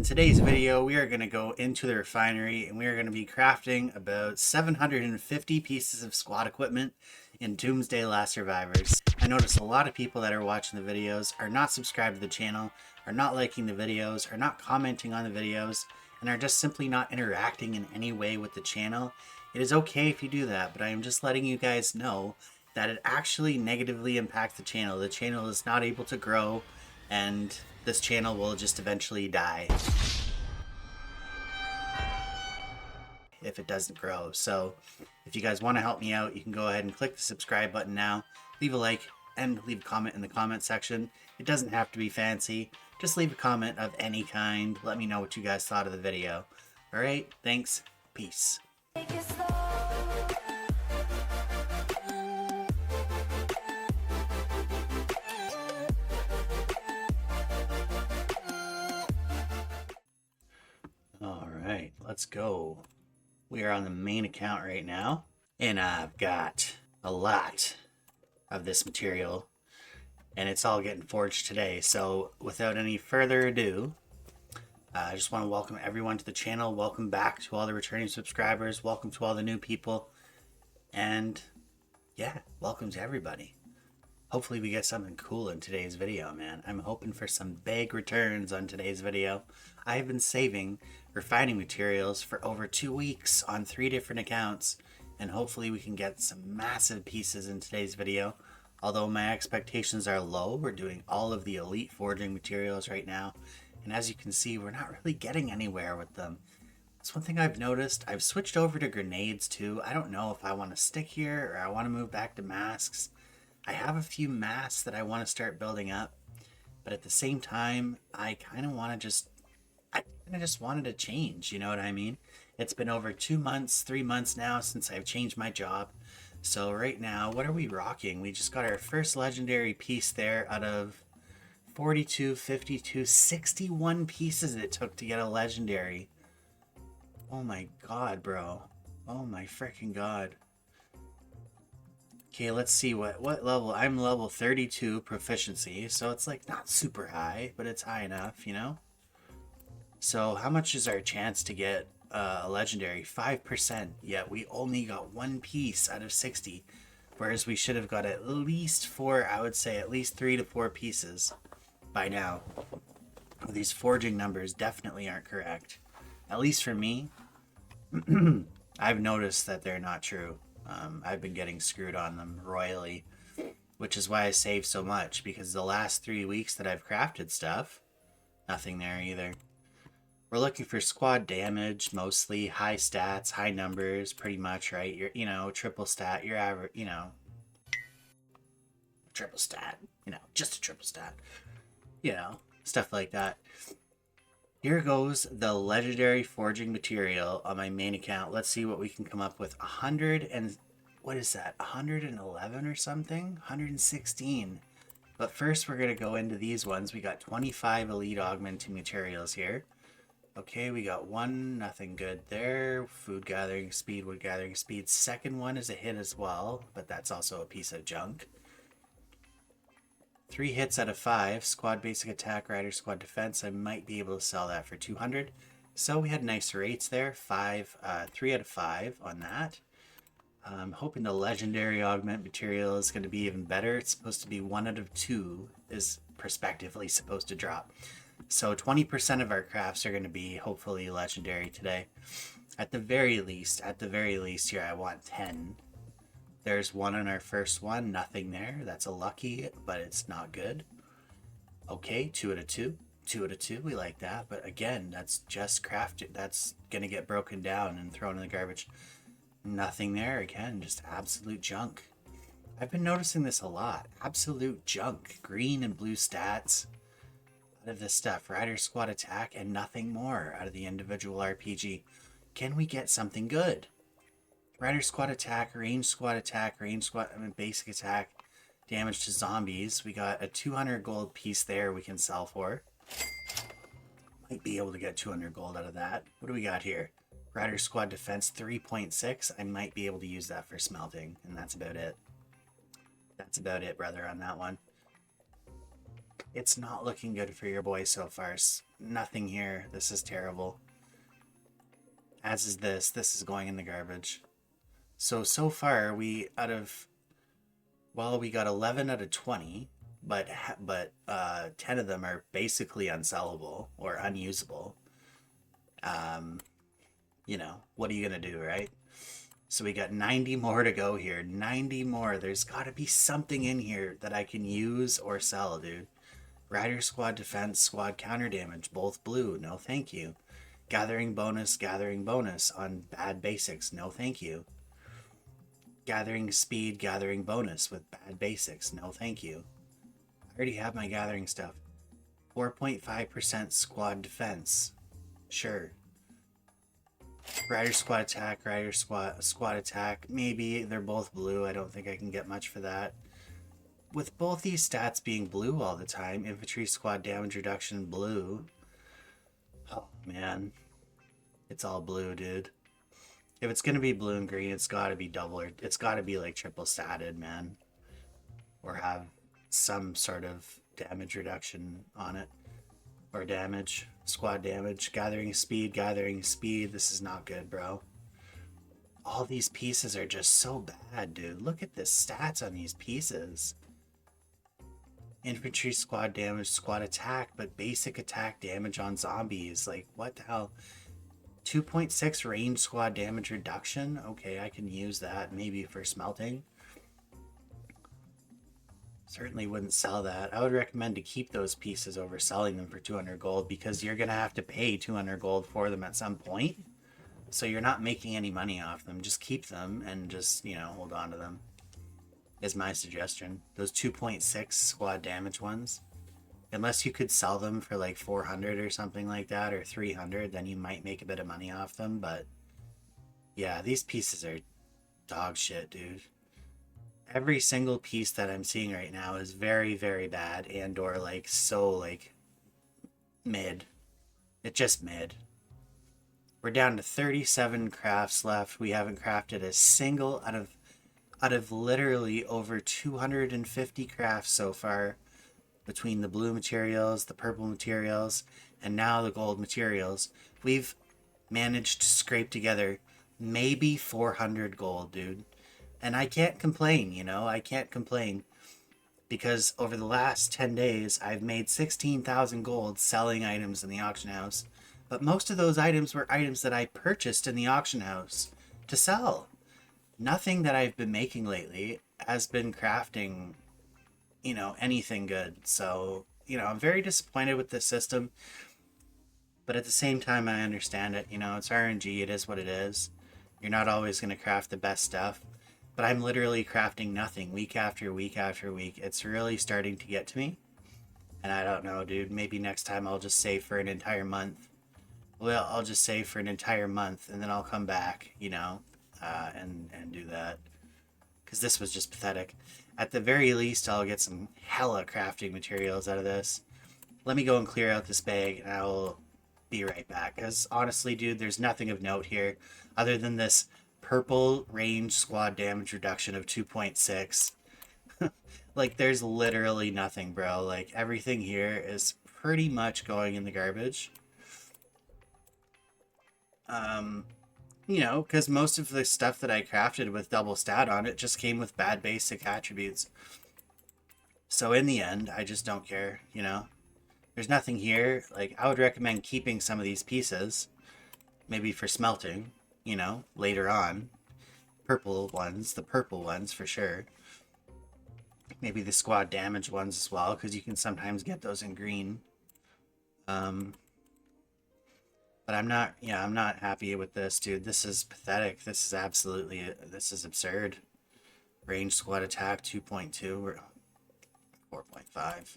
In today's video, we are going to go into the refinery and we are going to be crafting about 750 pieces of squad equipment in Doomsday Last Survivors. I noticed a lot of people that are watching the videos are not subscribed to the channel, are not liking the videos, are not commenting on the videos, and are just simply not interacting in any way with the channel. It is okay if you do that, but I am just letting you guys know that it actually negatively impacts the channel. The channel is not able to grow, and this channel will just eventually die if it doesn't grow. So if you guys want to help me out, you can go ahead and click the subscribe button now, leave a like, and leave a comment in the comment section. It doesn't have to be fancy. Just leave a comment of any kind. Let me know what you guys thought of the video. All right, thanks. Peace. All right, let's go. We are on the main account right now, and I've got a lot of this material, and it's all getting forged today. So without any further ado, I just want to welcome everyone to the channel. Welcome back to all the returning subscribers. Welcome to all the new people. And yeah, welcome to everybody. Hopefully we get something cool in today's video, man. I'm hoping for some big returns on today's video. I have been saving refining materials for over 2 weeks on 3 different accounts, and hopefully we can get some massive pieces in today's video. Although my expectations are low, we're doing all of the elite forging materials right now, and as you can see, we're not really getting anywhere with them. That's one thing I've noticed. I've switched over to grenades too. I don't know if I want to stick here or I want to move back to masks. I have a few masks that I want to start building up, but at the same time, I kind of just wanted to change, you know what I mean? It's been over 2 months, 3 months now since I've changed my job. So right now, what are we rocking? We just got our first legendary piece there out of 42, 52, 61 pieces it took to get a legendary. Oh my god, bro. Oh my freaking god. Okay, let's see what level. I'm level 32 proficiency, so it's like not super high, but it's high enough, you know? So how much is our chance to get a legendary? 5%, yet we only got 1 piece out of 60, whereas we should have got at least 4, I would say at least 3 to 4 pieces by now. Well, these forging numbers definitely aren't correct. At least for me, I've noticed that they're not true. I've been getting screwed on them royally, which is why I save so much, because the last 3 weeks that I've crafted stuff, nothing there either. We're looking for squad damage, mostly high stats, high numbers, pretty much, right? Triple stat, your average, triple stat, just a triple stat, stuff like that. Here goes the legendary forging material on my main account. Let's see what we can come up with. 100 and what is that? 111 or something? 116. But first we're going to go into these ones. We got 25 elite augmenting materials here. Okay, we got 1, nothing good there. Food gathering speed, wood gathering speed. Second one is a hit as well, but that's also a piece of junk. 3 hits out of 5. Squad basic attack, rider squad defense. I might be able to sell that for 200. So we had nice rates there. 3 out of 5 on that. I'm hoping the legendary augment material is going to be even better. It's supposed to be 1 out of 2 is prospectively supposed to drop. So 20% of our crafts are going to be hopefully legendary today. At the very least here I want 10. There's 1 on our first one, nothing there. That's a lucky, but it's not good. Okay, 2 out of 2. 2 out of 2, we like that. But again, that's just crafted. That's going to get broken down and thrown in the garbage. Nothing there, again, just absolute junk. I've been noticing this a lot. Absolute junk. Green and blue stats out of this stuff. Rider squad attack and nothing more out of the individual RPG. Can we get something good? Rider squad attack, range squad, basic attack, damage to zombies. We got a 200 gold piece there we can sell for. Might be able to get 200 gold out of that. What do we got here? Rider squad defense 3.6. I might be able to use that for smelting, and that's about it. That's about it, brother, on that one. It's not looking good for your boy so far. Nothing here. This is terrible. As is this. This is going in the garbage. So far, we got 11 out of 20, but 10 of them are basically unsellable or unusable. What are you going to do, right? So we got 90 more to go here. 90 more. There's got to be something in here that I can use or sell, dude. Rider squad defense, squad counter damage, both blue. No thank you. Gathering bonus on bad basics. No thank you. Gathering speed, gathering bonus with bad basics. No thank you. I already have my gathering stuff. 4.5% squad defense. Sure. Rider squad attack, rider squad attack. Maybe they're both blue. I don't think I can get much for that. With both these stats being blue all the time, infantry squad damage reduction blue. Oh man, it's all blue, dude. If it's gonna be blue and green, it's gotta be double, or it's gotta be like triple statted, man, or have some sort of damage reduction on it, or damage, squad damage. Gathering speed. This is not good, bro. All these pieces are just so bad, dude. Look at the stats on these pieces. Infantry squad damage, squad attack, but basic attack damage on zombies. Like, what the hell? 2.6 range squad damage reduction? Okay, I can use that maybe for smelting. Certainly wouldn't sell that. I would recommend to keep those pieces over selling them for 200 gold, because you're going to have to pay 200 gold for them at some point. So you're not making any money off them. Just keep them and just, hold on to them. Is my suggestion. Those 2.6 squad damage ones, unless you could sell them for like 400 or something like that, or 300, then you might make a bit of money off them. But yeah, these pieces are dog shit, dude. Every single piece that I'm seeing right now is very, very bad, and or like so like mid. It's just mid. We're down to 37 crafts left. We haven't crafted a single out of literally over 250 crafts so far, between the blue materials, the purple materials, and now the gold materials. We've managed to scrape together maybe 400 gold, dude. And I can't complain, I can't complain, because over the last 10 days, I've made 16,000 gold selling items in the auction house. But most of those items were items that I purchased in the auction house to sell. Nothing that I've been making lately has been crafting, anything good. So, I'm very disappointed with this system. But at the same time, I understand it. It's RNG. It is what it is. You're not always going to craft the best stuff. But I'm literally crafting nothing week after week after week. It's really starting to get to me. And I don't know, dude. Maybe next time I'll just save for an entire month. Well, I'll just save for an entire month, and then I'll come back, and do that. Because this was just pathetic. At the very least, I'll get some hella crafting materials out of this. Let me go and clear out this bag, and I will be right back. Because honestly, dude, there's nothing of note here other than this purple range squad damage reduction of 2.6. Like, there's literally nothing, bro. Like, everything here is pretty much going in the garbage. Because most of the stuff that I crafted with double stat on it just came with bad basic attributes. So in the end, I just don't care, There's nothing here. Like, I would recommend keeping some of these pieces, maybe for smelting, later on. The purple ones for sure. Maybe the squad damage ones as well, because you can sometimes get those in green. But I'm not happy with this, dude. This is pathetic. This is absurd. Range squad attack 2.2 or 4.5.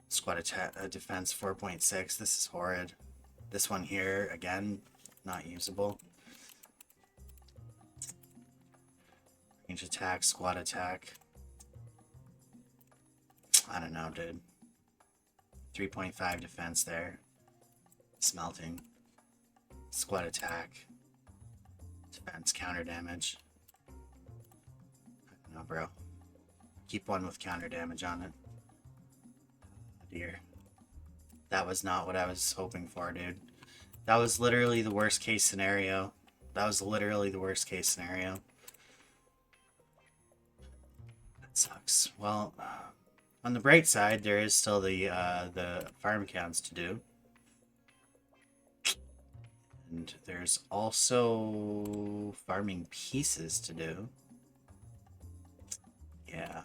Squad attack defense 4.6. This is horrid. This one here, again, not usable. Range attack, squad attack. I don't know, dude. 3.5 defense there. Smelting. Squad attack. Defense, counter damage. I don't know, bro. Keep one with counter damage on it. dear. That was not what I was hoping for, dude. That was literally the worst case scenario. That was literally the worst case scenario. That sucks. Well, on the bright side, there is still the farm accounts to do. And there's also farming pieces to do. Yeah.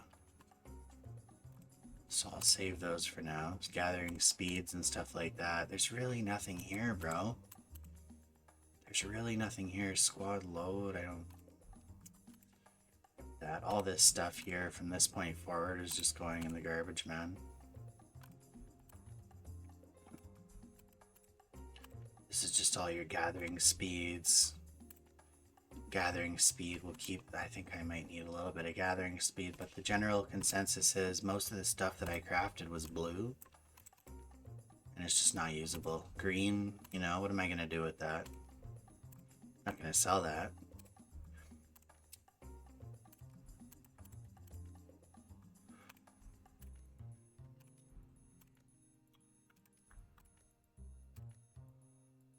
So I'll save those for now. It's gathering speeds and stuff like that. There's really nothing here, bro. There's really nothing here. Squad load, I don't... That, all this stuff here from this point forward is just going in the garbage, man. This is just all your gathering speeds. Gathering speed will keep... I think I might need a little bit of gathering speed, but the general consensus is most of the stuff that I crafted was blue. And it's just not usable. Green, you know, what am I going to do with that? I'm not going to sell that.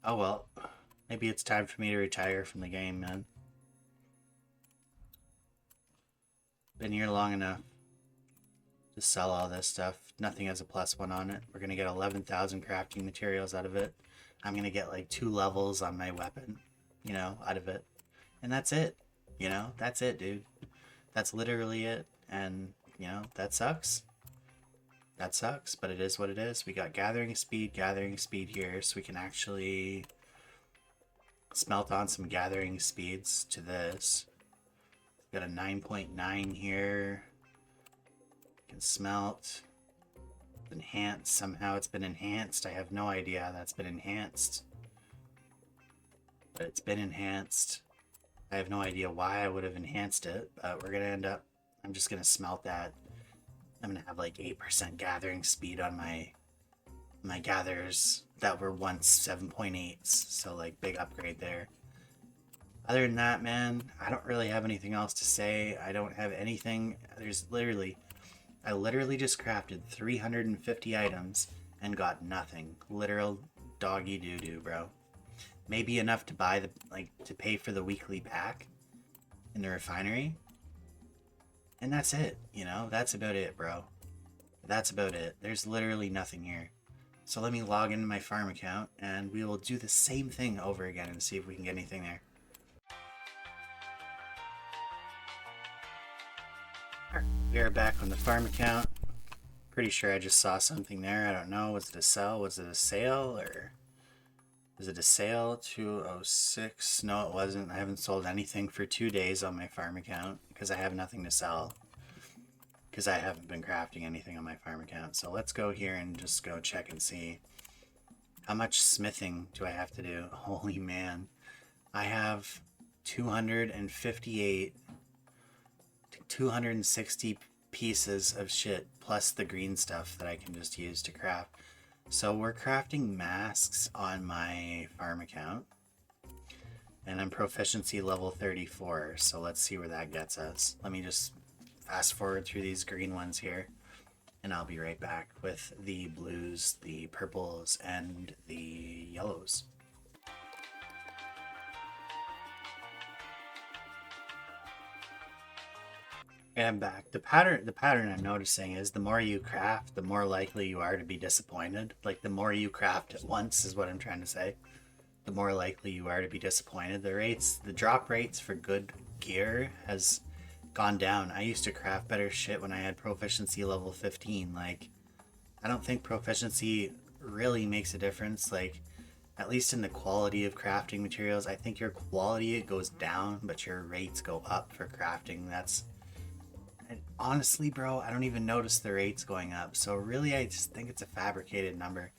Oh well, maybe it's time for me to retire from the game, man. Been here long enough to sell all this stuff. Nothing has a +1 on it. We're gonna get 11,000 crafting materials out of it. I'm gonna get like 2 levels on my weapon, you know, out of it. And that's it, you know, that's it, dude. That's literally it. And, you know, that sucks. That sucks, but it is what it is. We got gathering speed here, so we can actually smelt on some gathering speeds to this. Got a 9.9 here. Can smelt. Enhance. Somehow it's been enhanced. I have no idea how that's been enhanced. But it's been enhanced. I have no idea why I would have enhanced it, but we're gonna end up... I'm just gonna smelt that. I'm gonna have like 8% gathering speed on my gathers that were once 7.8s, so like big upgrade there. Other than that, man, I don't really have anything else to say. I don't have anything. I literally just crafted 350 items and got nothing. Literal doggy doo-doo, bro. Maybe enough to buy to pay for the weekly pack in the refinery. And that's it, you know? That's about it, bro. That's about it. There's literally nothing here. So let me log into my farm account, and we will do the same thing over again and see if we can get anything there. Alright, we are back on the farm account. Pretty sure I just saw something there. I don't know. Was it a sell? Was it a sale? Or was it a sale? 206? No, it wasn't. I haven't sold anything for 2 days on my farm account because I have nothing to sell. Because I haven't been crafting anything on my farm account. So let's go here and just go check and see. How much smithing do I have to do? Holy man. I have 258 to 260 pieces of shit plus the green stuff that I can just use to craft. So we're crafting masks on my farm account. And I'm proficiency level 34. So let's see where that gets us. Let me just fast forward through these green ones here. And I'll be right back with the blues, the purples, and the yellows. And I'm back. The pattern I'm noticing is the more you craft, the more likely you are to be disappointed. Like the more you craft at once is what I'm trying to say. The more likely you are to be disappointed. The drop rates for good gear has gone down. I used to craft better shit when I had proficiency level 15. Like, I don't think proficiency really makes a difference. Like, at least in the quality of crafting materials, I think your quality goes down, but your rates go up for crafting. And honestly, bro, I don't even notice the rates going up. So really, I just think it's a fabricated number.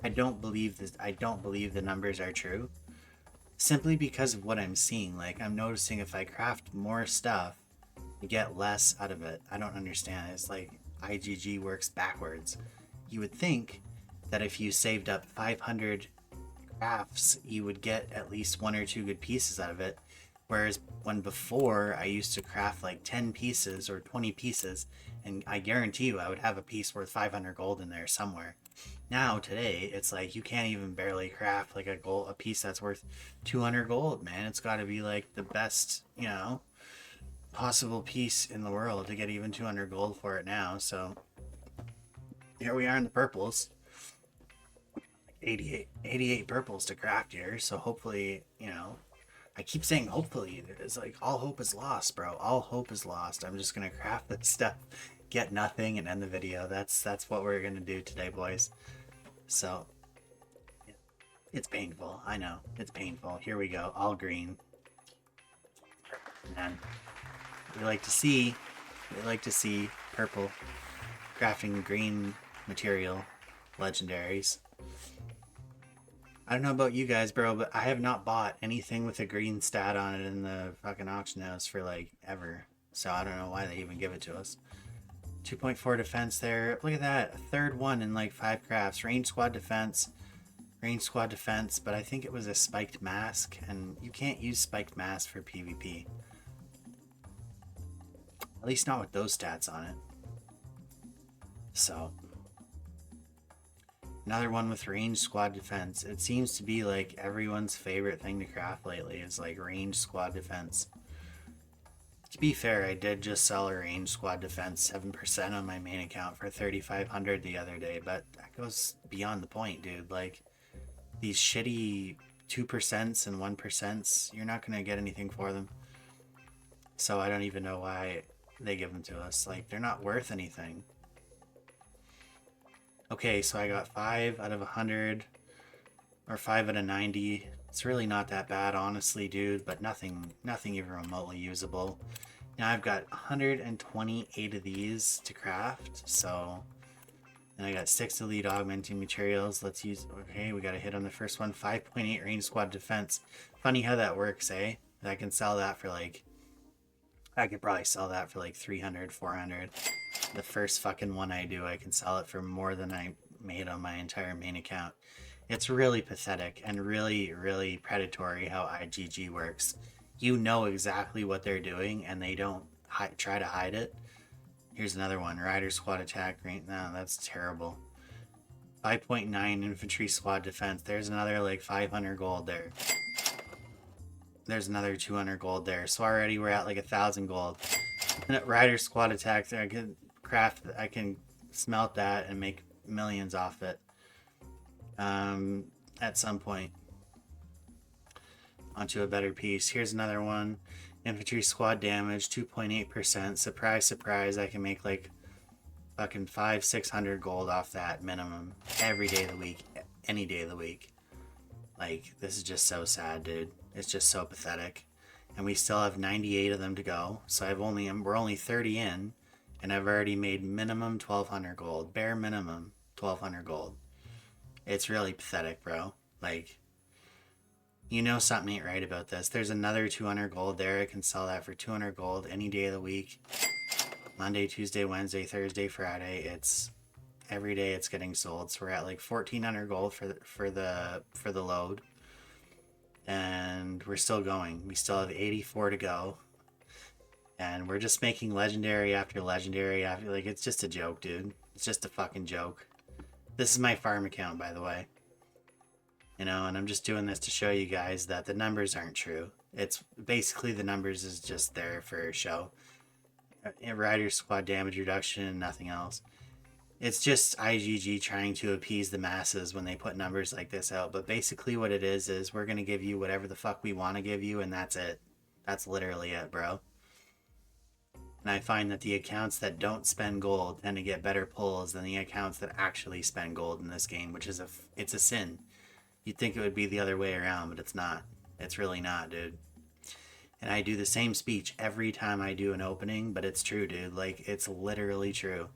I don't believe the numbers are true. Simply because of what I'm seeing. Like, I'm noticing if I craft more stuff, you get less out of it. I don't understand. It's like IGG works backwards. You would think that if you saved up 500 crafts, you would get at least 1 or 2 good pieces out of it. Whereas when before I used to craft like 10 pieces or 20 pieces, and I guarantee you I would have a piece worth 500 gold in there somewhere. Now today it's like you can't even barely craft like a piece that's worth 200 gold, man. It's got to be like the best, possible piece in the world to get even 200 gold for it now. So here we are in the purples. 88 purples to craft here. So hopefully, I keep saying hopefully. It's like all hope is lost, bro. All hope is lost. I'm just gonna craft this stuff, get nothing, and end the video. That's what we're gonna do today, boys. So it's painful. I know it's painful. Here we go. All green. And we like to see purple crafting green material legendaries. I don't know about you guys, bro, but I have not bought anything with a green stat on it in the fucking auction house for like ever. So I don't know why they even give it to us. 2.4 defense there. Look at that. A third one in like 5 crafts. Range squad defense. But I think it was a spiked mask, and you can't use spiked mask for PvP. At least not with those stats on it. So another one with range squad defense. It seems to be like everyone's favorite thing to craft lately is like range squad defense. To be fair, I did just sell a range squad defense 7% on my main account for 3,500 the other day, but that goes beyond the point, dude. Like these shitty 2% and 1%, you're not gonna get anything for them. So I don't even know why they give them to us. Like they're not worth anything. Okay, so I got 5 out of 100 or 5 out of 90. It's really not that bad, honestly, dude, but nothing even remotely usable. Now I've got 128 of these to craft, so, and I got 6 elite augmenting materials. Let's use, okay, we got a hit on the first one. 5.8 range squad defense. Funny how that works, eh? I can sell that for like, I could probably sell that for like 300, 400. The first fucking one I do, I can sell it for more than I made on my entire main account. It's really pathetic and really, really predatory how IGG works. You know exactly what they're doing and they don't try to hide it. Here's another one. Rider squad attack. No, that's terrible. 5.9 infantry squad defense. There's another like 500 gold there. There's another 200 gold there. So already we're at like 1,000 gold. And rider squad attack there. I can smelt that and make millions off it at some point onto a better piece. Here's another one. Infantry squad damage 2.8%. Surprise, surprise. I can make like fucking 500-600 gold off that minimum every day of the week, any day of the week. Like this is just so sad, dude. It's just so pathetic. And we still have 98 of them to go. So we're only 30 in. And I've already made minimum 1,200 gold. Bare minimum 1,200 gold. It's really pathetic, bro. Like, you know something ain't right about this. There's another 200 gold there. I can sell that for 200 gold any day of the week. Monday, Tuesday, Wednesday, Thursday, Friday. It's every day it's getting sold. So we're at like 1,400 gold for the load. And we're still going. We still have 84 to go. And we're just making legendary after legendary after, like, it's just a joke, dude. It's just a fucking joke. This is my farm account, by the way. And I'm just doing this to show you guys that the numbers aren't true. It's basically the numbers is just there for show. Rider squad damage reduction, nothing else. It's just IGG trying to appease the masses when they put numbers like this out. But basically what it is we're going to give you whatever the fuck we want to give you, and that's it. That's literally it, bro. And I find that the accounts that don't spend gold tend to get better pulls than the accounts that actually spend gold in this game, which is it's a sin. You'd think it would be the other way around, but it's not. It's really not, dude. And I do the same speech every time I do an opening, but it's true, dude. Like, it's literally true.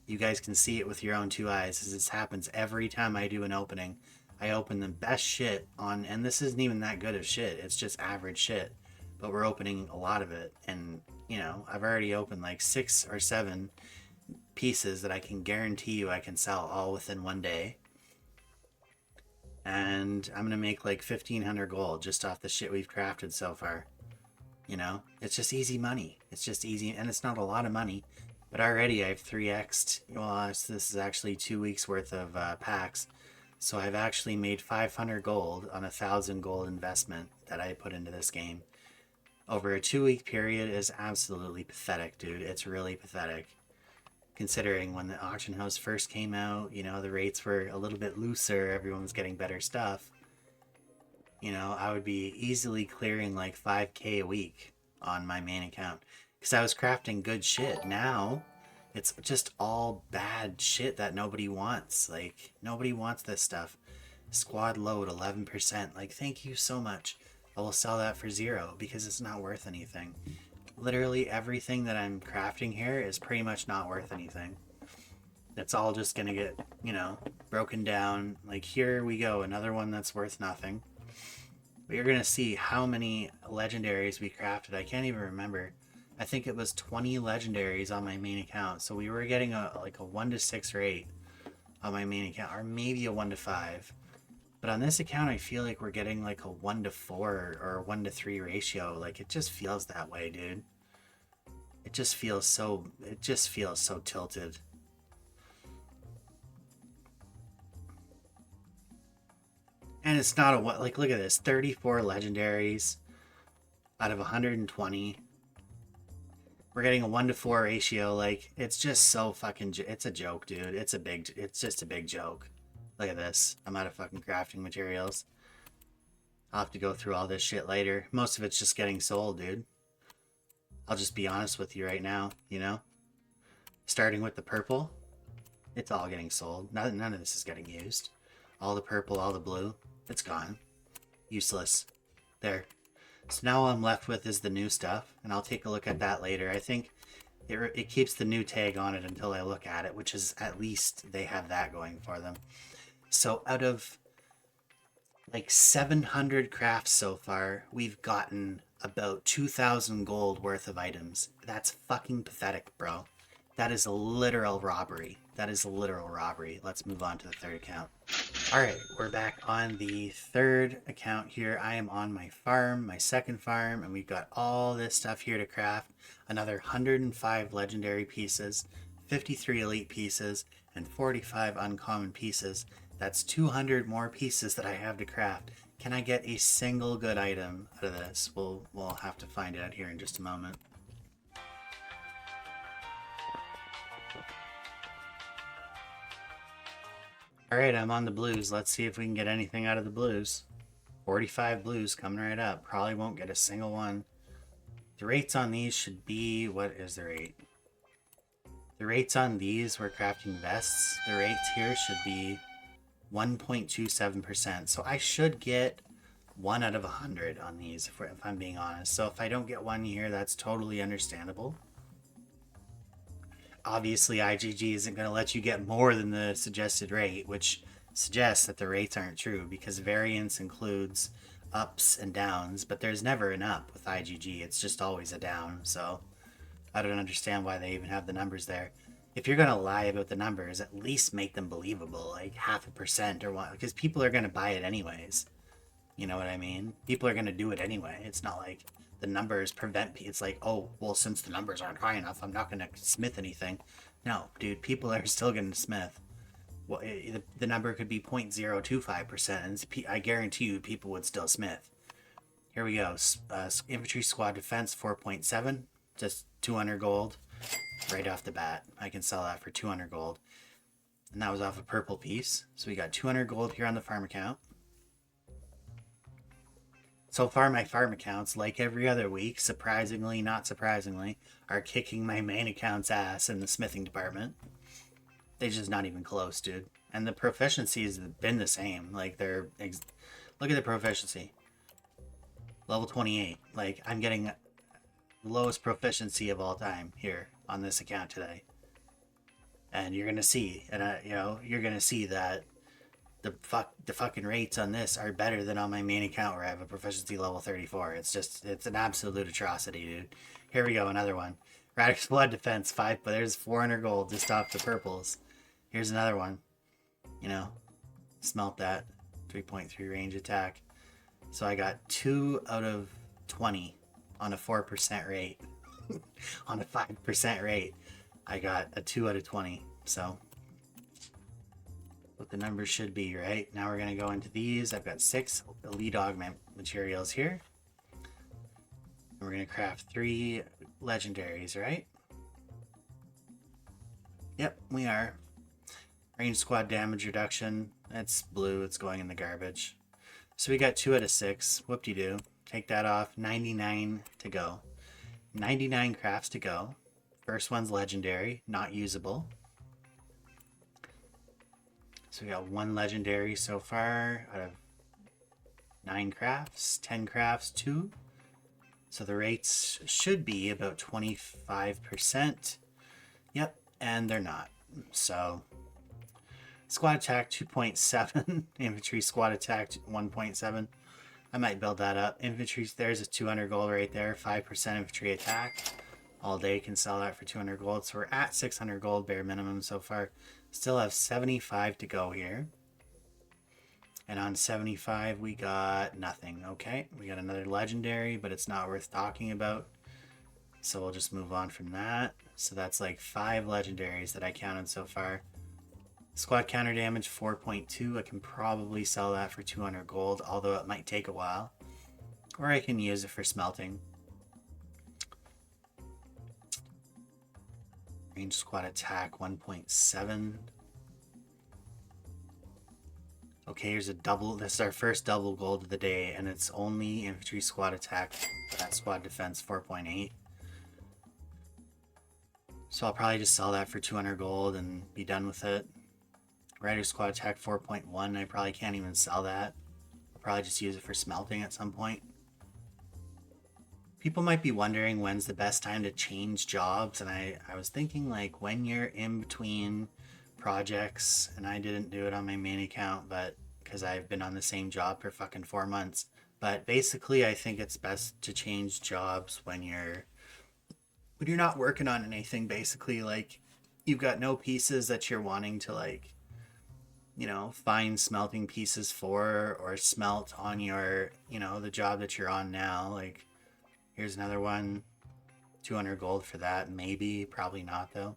You guys can see it with your own 2 eyes, as this happens every time I do an opening. I open the best shit on, and this isn't even that good of shit. It's just average shit. But we're opening a lot of it, and I've already opened like 6 or 7 pieces that I can guarantee you I can sell all within one day. And I'm going to make like 1,500 gold just off the shit we've crafted so far. You know, it's just easy money. It's just easy, and it's not a lot of money. But already I've 3x'd. Well, this is actually 2 weeks worth of packs. So I've actually made 500 gold on 1,000 gold investment that I put into this game. Over a 2-week period is absolutely pathetic, dude. It's really pathetic. Considering when the auction house first came out, you know, the rates were a little bit looser. Everyone was getting better stuff. You know, I would be easily clearing like 5k a week on my main account. Because I was crafting good shit. Now, it's just all bad shit that nobody wants. Like, nobody wants this stuff. Squad load 11%. Like, thank you so much. I will sell that for 0 because it's not worth anything. Literally everything that I'm crafting here is pretty much not worth anything. It's all just gonna get, you know, broken down. Like, here we go. Another one that's worth nothing. But you're gonna see how many legendaries we crafted. I can't even remember. I think it was 20 legendaries on my main account. So we were getting a 1 to 6 rate on my main account, or maybe a 1 to 5. But on this account, I feel like we're getting like a 1 to 4 or a 1 to 3 ratio. Like, it just feels that way, dude. It just feels so tilted. And it's not a what, like, look at this, 34 legendaries out of 120. We're getting a 1 to 4 ratio. Like, it's just so fucking, it's a joke, dude. It's just a big joke. Look at this. I'm out of fucking crafting materials. I'll have to go through all this shit later. Most of it's just getting sold, dude. I'll just be honest with you right now, you know? Starting with the purple, it's all getting sold. None of this is getting used. All the purple, all the blue, it's gone. Useless. There. So now all I'm left with is the new stuff, and I'll take a look at that later. I think it keeps the new tag on it until I look at it, which is, at least they have that going for them. So out of like 700 crafts so far, we've gotten about 2,000 gold worth of items. That's fucking pathetic, bro. That is a literal robbery. That is a literal robbery. Let's move on to the third account. All right, we're back on the third account here. I am on my farm, my second farm, and we've got all this stuff here to craft. Another 105 legendary pieces, 53 elite pieces, and 45 uncommon pieces. That's 200 more pieces that I have to craft. Can I get a single good item out of this? We'll have to find out here in just a moment. Alright, I'm on the blues. Let's see if we can get anything out of the blues. 45 blues coming right up. Probably won't get a single one. The rates on these should be... What is the rate? The rates on these, we're crafting vests. The rates here should be 1.27%. So I should get 1 out of 100 on these, if I'm being honest. So if I don't get one here, that's totally understandable. Obviously, IGG isn't going to let you get more than the suggested rate, which suggests that the rates aren't true, because variance includes ups and downs, but there's never an up with IGG. It's just always a down. So I don't understand why they even have the numbers there. If you're going to lie about the numbers, at least make them believable, like 0.5% or what, because people are going to buy it anyways. You know what I mean? People are going to do it anyway. It's not like the numbers prevent, it's like, oh, well, since the numbers aren't high enough, I'm not going to smith anything. No, dude, people are still going to smith. Well, the number could be 0.025%, and I guarantee you people would still smith. Here we go. Infantry squad defense 4.7, just 200 gold. Right off the bat, I can sell that for 200 gold. And that was off a purple piece. So we got 200 gold here on the farm account. So far, my farm accounts, like every other week, surprisingly, not surprisingly, are kicking my main account's ass in the smithing department. They're just not even close, dude. And the proficiency has been the same. Like, look at the proficiency. Level 28. Like, I'm getting the lowest proficiency of all time here on this account today. And you're gonna see, and you're gonna see that the fucking rates on this are better than on my main account where I have a proficiency level 34. It's an absolute atrocity, dude. Here we go, another one. Radix Blood Defense 5, but there's 400 gold just off the purples. Here's another one. Smelt that. 3.3 range attack. So I got 2 out of 20 on a 4% rate. On a 5% rate, I got a 2 out of 20. So what the numbers should be, right? Now we're going to go into these. I've got 6 elite augment materials here. And we're going to craft 3 legendaries, right? Yep, we are. Range squad damage reduction. That's blue. It's going in the garbage. So we got 2 out of 6. Whoop-de-doo. Take that off. 99 to go. 99 crafts to go. First one's legendary, not usable. So we got 1 legendary so far out of 9 crafts. 10 crafts, 2. So the rates should be about 25%. Yep, and they're not. So squad attack 2.7. Infantry squad attack 1.7. I might build that up. Infantry, there's a 200 gold right there. 5% infantry attack. All day can sell that for 200 gold. So we're at 600 gold bare minimum so far. Still have 75 to go here. And on 75 we got nothing. Okay, we got another legendary, but it's not worth talking about. So we'll just move on from that. So that's like 5 legendaries that I counted so far. Squad counter damage 4.2. I can probably sell that for 200 gold, although it might take a while. Or I can use it for smelting. Range squad attack 1.7. Okay, here's a double. This is our first double gold of the day, and it's only infantry squad attack. That squad defense 4.8. So I'll probably just sell that for 200 gold and be done with it. Rider squad attack 4.1. I probably can't even sell that. I'll probably just use it for smelting at some point. People might be wondering when's the best time to change jobs, and I was thinking like when you're in between projects, and I didn't do it on my main account, but because I've been on the same job for fucking 4 months. But basically I think it's best to change jobs when you're not working on anything, basically. Like you've got no pieces that you're wanting to, like, you know, find smelting pieces for or smelt on your, you know, the job that you're on now. Like here's another one, 200 gold for that. Maybe, probably not though.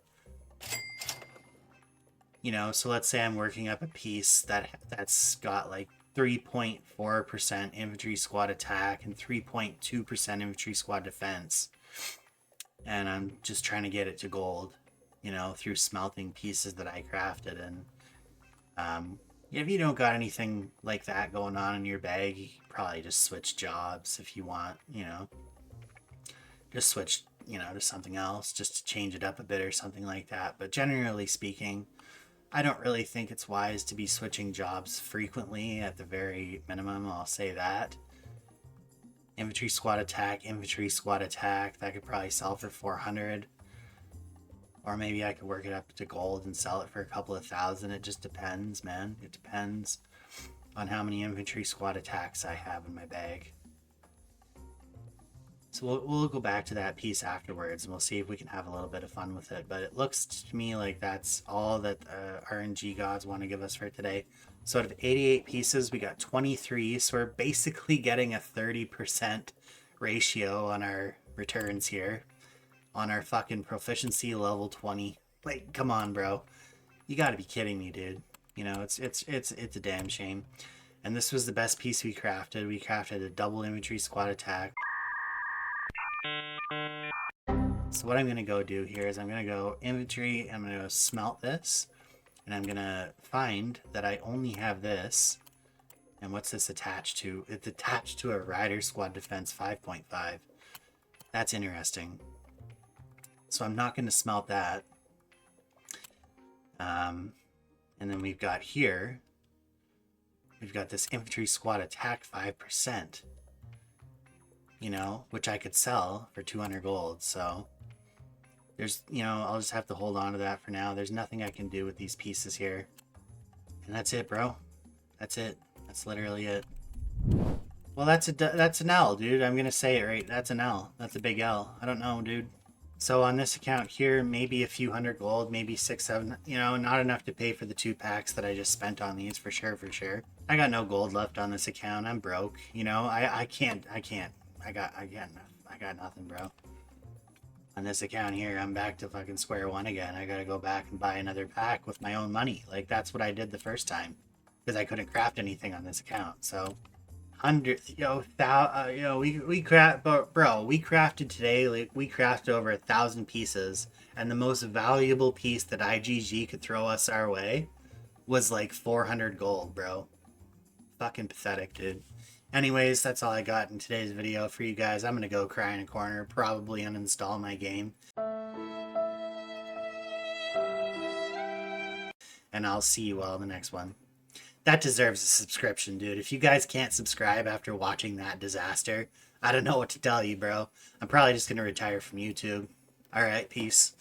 You know, so let's say I'm working up a piece that's got like 3.4% infantry squad attack and 3.2% infantry squad defense. And I'm just trying to get it to gold, you know, through smelting pieces that I crafted. And if you don't got anything like that going on in your bag, you can probably just switch jobs if you want, you know. Just switch, you know, to something else just to change it up a bit or something like that. But generally speaking, I don't really think it's wise to be switching jobs frequently. At the very minimum, I'll say that. Infantry squad attack, that could probably sell for 400. Or maybe I could work it up to gold and sell it for a couple of thousand. It just depends, man. It depends on how many infantry squad attacks I have in my bag. So we'll go back to that piece afterwards, and we'll see if we can have a little bit of fun with it. But it looks to me like that's all that RNG gods want to give us for today. So out of 88 pieces, we got 23. So we're basically getting a 30% ratio on our returns here. On our fucking proficiency level 20. Like, come on, bro. You gotta be kidding me, dude. You know, it's a damn shame. And this was the best piece we crafted. We crafted a double infantry squad attack. So what I'm gonna go do here is I'm gonna go infantry, I'm gonna go smelt this, and I'm gonna find that I only have this. And what's this attached to? It's attached to a rider squad defense 5.5. That's interesting. So I'm not going to smelt that. And then we've got here, we've got this infantry squad attack 5%, you know, which I could sell for 200 gold. So there's, you know, I'll just have to hold on to that for now. There's nothing I can do with these pieces here. And that's it, bro. That's it. That's literally it. Well, that's an L, dude. I'm going to say it right. That's an L. That's a big L. I don't know, dude. So on this account here, maybe a few hundred gold, maybe 6, 7, you know, not enough to pay for the 2 packs that I just spent on these, for sure, for sure. I got no gold left on this account. I'm broke, you know. I can't. I I got nothing, bro. On this account here, I'm back to fucking square one again. I gotta go back and buy another pack with my own money. Like, that's what I did the first time. Because I couldn't craft anything on this account, so... we craft, bro, we crafted today, like, we crafted over 1,000 pieces, and the most valuable piece that IGG could throw us our way was, like, 400 gold, bro. Fucking pathetic, dude. Anyways, that's all I got in today's video for you guys. I'm gonna go cry in a corner, probably uninstall my game. And I'll see you all in the next one. That deserves a subscription, dude. If you guys can't subscribe after watching that disaster, I don't know what to tell you, bro. I'm probably just gonna retire from YouTube. Alright, peace.